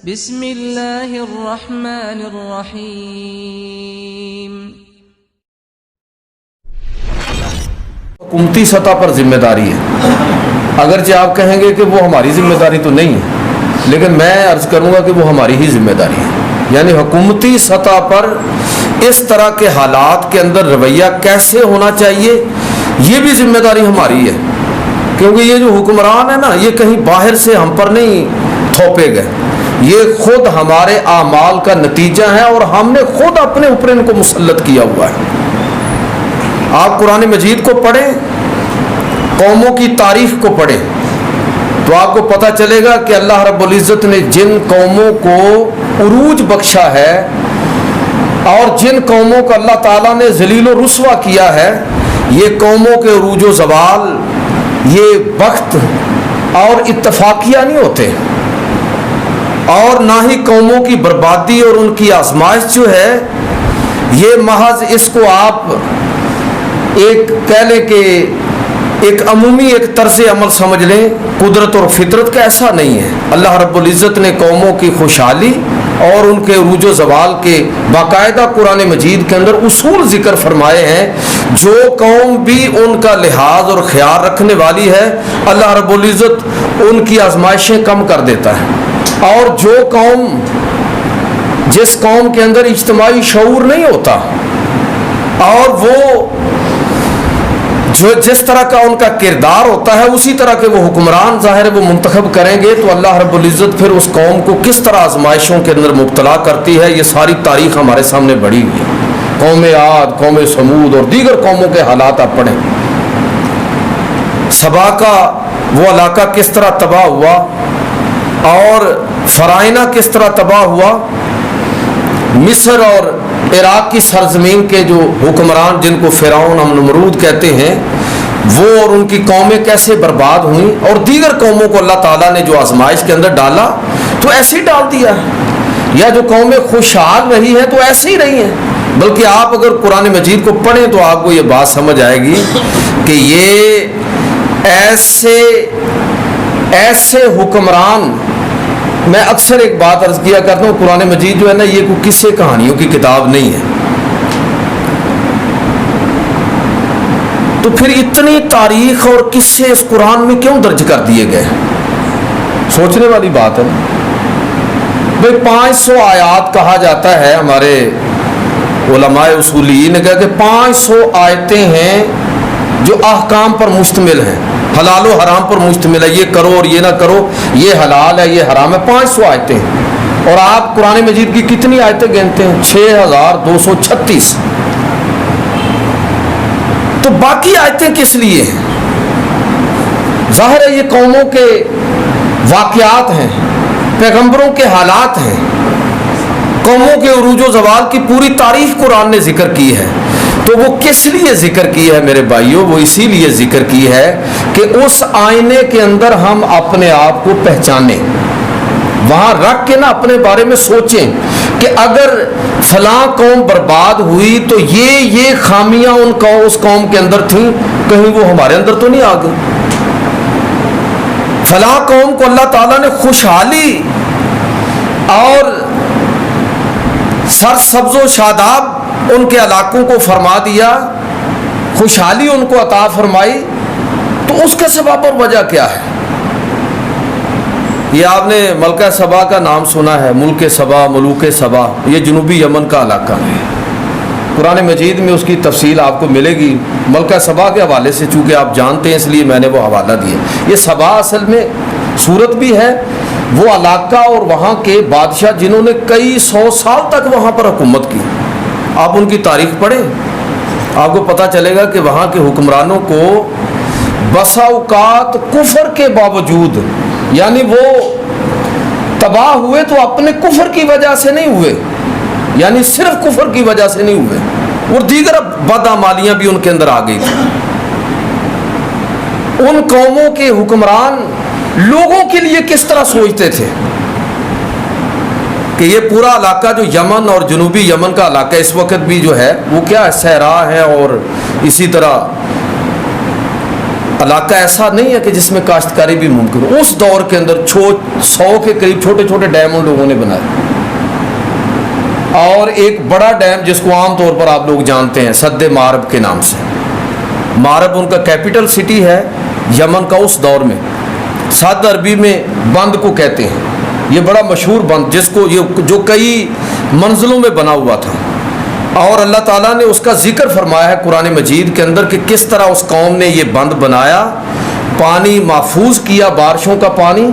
بسم اللہ الرحمن الرحیم۔ حکومتی سطح پر ذمہ داری ہے، اگرچہ آپ کہیں گے کہ وہ ہماری ذمہ داری تو نہیں ہے، لیکن میں عرض کروں گا کہ وہ ہماری ہی ذمہ داری ہے۔ یعنی حکومتی سطح پر اس طرح کے حالات کے اندر رویہ کیسے ہونا چاہیے، یہ بھی ذمہ داری ہماری ہے، کیونکہ یہ جو حکمران ہے نا، یہ کہیں باہر سے ہم پر نہیں تھوپے گئے، یہ خود ہمارے اعمال کا نتیجہ ہے اور ہم نے خود اپنے اوپر ان کو مسلط کیا ہوا ہے۔ آپ قرآن مجید کو پڑھیں، قوموں کی تاریخ کو پڑھیں، تو آپ کو پتہ چلے گا کہ اللہ رب العزت نے جن قوموں کو عروج بخشا ہے اور جن قوموں کو اللہ تعالیٰ نے ذلیل و رسوا کیا ہے، یہ قوموں کے عروج و زوال یہ وقت اور اتفاقیہ نہیں ہوتے، اور نہ ہی قوموں کی بربادی اور ان کی آزمائش جو ہے یہ محض اس کو آپ ایک کہہ لیں کہ ایک عمومی ایک طرز عمل سمجھ لیں، قدرت اور فطرت کا ایسا نہیں ہے۔ اللہ رب العزت نے قوموں کی خوشحالی اور ان کے عروج و زوال کے باقاعدہ قرآن مجید کے اندر اصول ذکر فرمائے ہیں۔ جو قوم بھی ان کا لحاظ اور خیال رکھنے والی ہے، اللہ رب العزت ان کی آزمائشیں کم کر دیتا ہے، اور جو قوم جس قوم کے اندر اجتماعی شعور نہیں ہوتا اور وہ جو جس طرح کا ان کا کردار ہوتا ہے اسی طرح کے وہ حکمران ظاہر ہے وہ منتخب کریں گے، تو اللہ رب العزت پھر اس قوم کو کس طرح آزمائشوں کے اندر مبتلا کرتی ہے، یہ ساری تاریخ ہمارے سامنے بڑھی ہوئی ہے۔ قوم عاد، قوم سمود اور دیگر قوموں کے حالات آپ پڑھیں، سبا کا وہ علاقہ کس طرح تباہ ہوا اور فرائنہ کس طرح تباہ ہوا، مصر اور عراق کی سرزمین کے جو حکمران جن کو فرعون ہم نمرود کہتے ہیں، وہ اور ان کی قومیں کیسے برباد ہوئیں، اور دیگر قوموں کو اللہ تعالیٰ نے جو آزمائش کے اندر ڈالا تو ایسے ہی ڈال دیا ہے، یا جو قومیں خوشحال رہی ہیں تو ایسے ہی رہی ہیں۔ بلکہ آپ اگر قرآن مجید کو پڑھیں تو آپ کو یہ بات سمجھ آئے گی کہ یہ ایسے حکمران، میں اکثر ایک بات عرض کیا کرتا ہوں، قرآن مجید جو ہے نا یہ کوئی قصے کہانیوں کی کتاب نہیں ہے، تو پھر اتنی تاریخ اور قصے اس قرآن میں کیوں درج کر دیے گئے؟ سوچنے والی بات ہے بھئی۔ 500 آیات کہا جاتا ہے، ہمارے علماء اصولیین نے کہا کہ 500 آیتیں ہیں جو احکام پر مشتمل ہیں، حلال و حرام پر مشتمل ہے، یہ کرو اور یہ نہ کرو، یہ حلال ہے یہ حرام ہے، 500 آیتیں ہیں۔ اور آپ قرآن مجید کی کتنی آیتیں گنتے ہیں؟ 6236۔ تو باقی آیتیں کس لیے ہیں؟ ظاہر ہے یہ قوموں کے واقعات ہیں، پیغمبروں کے حالات ہیں، قوموں کے عروج و زوال کی پوری تاریخ قرآن نے ذکر کی ہے۔ تو وہ کس لیے ذکر کی ہے میرے بھائیوں؟ وہ اسی لیے ذکر کی ہے کہ اس آئینے کے اندر ہم اپنے آپ کو پہچانیں، وہاں رکھ کے نا اپنے بارے میں سوچیں کہ اگر فلاں قوم برباد ہوئی تو یہ خامیاں اس قوم کے اندر تھیں، کہیں وہ ہمارے اندر تو نہیں آ گئی؟ فلاں قوم کو اللہ تعالیٰ نے خوشحالی اور سرسبز و شاداب ان کے علاقوں کو فرما دیا، خوشحالی ان کو عطا فرمائی، تو اس کے سبب اور وجہ کیا ہے؟ یہ آپ نے ملکہ سبا کا نام سنا ہے، ملک سبا، ملوک سبا، یہ جنوبی یمن کا علاقہ ہے۔ قرآن مجید میں اس کی تفصیل آپ کو ملے گی، ملکہ سبا کے حوالے سے چونکہ آپ جانتے ہیں اس لیے میں نے وہ حوالہ دیا۔ یہ سبا اصل میں صورت بھی ہے وہ علاقہ اور وہاں کے بادشاہ جنہوں نے کئی 100 سال تک وہاں پر حکومت کی۔ آپ ان کی تاریخ پڑھیں، آپ کو پتہ چلے گا کہ وہاں کے حکمرانوں کو بسا اوقات کفر کے باوجود، یعنی وہ تباہ ہوئے تو اپنے کفر کی وجہ سے نہیں ہوئے، یعنی صرف کفر کی وجہ سے نہیں ہوئے، اور دیگر بدعمالیاں بھی ان کے اندر آ گئی تھیں۔ ان قوموں کے حکمران لوگوں کے لیے کس طرح سوچتے تھے کہ یہ پورا علاقہ جو یمن اور جنوبی یمن کا علاقہ اس وقت بھی جو ہے وہ کیا ہے، صحرا ہے، اور اسی طرح علاقہ ایسا نہیں ہے کہ جس میں کاشتکاری بھی ممکن ہو. اس دور کے اندر 100 کے قریب چھوٹے چھوٹے ڈیم ان لوگوں نے بنائے, اور ایک بڑا ڈیم جس کو عام طور پر آپ لوگ جانتے ہیں سد مارب کے نام سے. مارب ان کا کیپٹل سٹی ہے یمن کا اس دور میں. سد عربی میں بند کو کہتے ہیں. یہ بڑا مشہور بند جس کو جو کئی منزلوں میں بنا ہوا تھا, اور اللہ تعالیٰ نے اس کا ذکر فرمایا ہے قرآن مجید کے اندر کہ کس طرح اس قوم نے یہ بند بنایا, پانی محفوظ کیا, بارشوں کا پانی,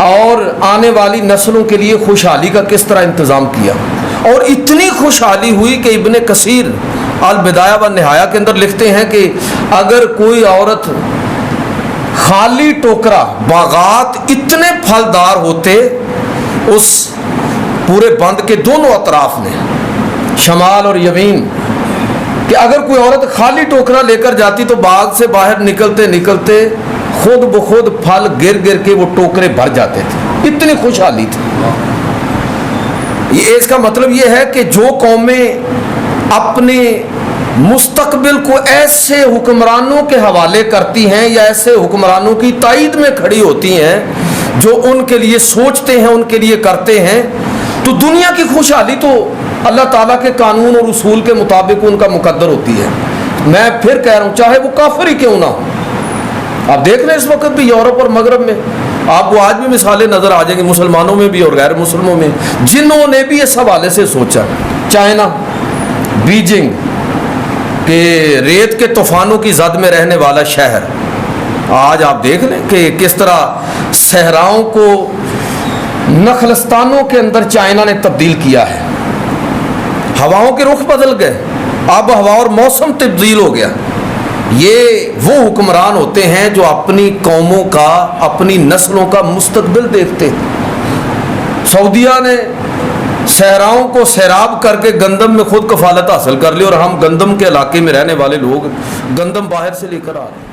اور آنے والی نسلوں کے لیے خوشحالی کا کس طرح انتظام کیا. اور اتنی خوشحالی ہوئی کہ ابن کثیر البدایہ و نہایہ کے اندر لکھتے ہیں کہ اگر کوئی عورت خالی ٹوکرا, باغات اتنے پھلدار ہوتے اس پورے بند کے دونوں اطراف میں, شمال اور یمین, کہ اگر کوئی عورت خالی ٹوکرا لے کر جاتی تو باغ سے باہر نکلتے نکلتے خود بخود پھل گر گر کے وہ ٹوکرے بھر جاتے تھے. اتنی خوشحالی تھی. اس کا مطلب یہ ہے کہ جو قومیں اپنے مستقبل کو ایسے حکمرانوں کے حوالے کرتی ہیں یا ایسے حکمرانوں کی تائید میں کھڑی ہوتی ہیں جو ان کے لیے سوچتے ہیں, ان کے لیے کرتے ہیں, تو دنیا کی خوشحالی تو اللہ تعالیٰ کے قانون اور اصول کے مطابق ان کا مقدر ہوتی ہے. میں پھر کہہ رہا ہوں چاہے وہ کافر ہی کیوں نہ ہو. آپ دیکھ رہے ہیں اس وقت بھی یورپ اور مغرب میں آپ کو آج بھی مثالیں نظر آ جائیں گی, مسلمانوں میں بھی اور غیر مسلموں میں, جنہوں نے بھی اس حوالے سے سوچا. چائنا, بیجنگ کہ ریت کے طوفانوں کی زد میں رہنے والا شہر, آج آپ دیکھ لیں کہ کس طرح صحراؤں کو نخلستانوں کے اندر چائنا نے تبدیل کیا ہے. ہواؤں کے رخ بدل گئے, آب و ہوا اور موسم تبدیل ہو گیا. یہ وہ حکمران ہوتے ہیں جو اپنی قوموں کا, اپنی نسلوں کا مستقبل دیکھتے ہیں. سعودیہ نے صحراؤں کو سیراب کر کے گندم میں خود کفالت حاصل کر لی, اور ہم گندم کے علاقے میں رہنے والے لوگ گندم باہر سے لے کر آ رہے ہیں.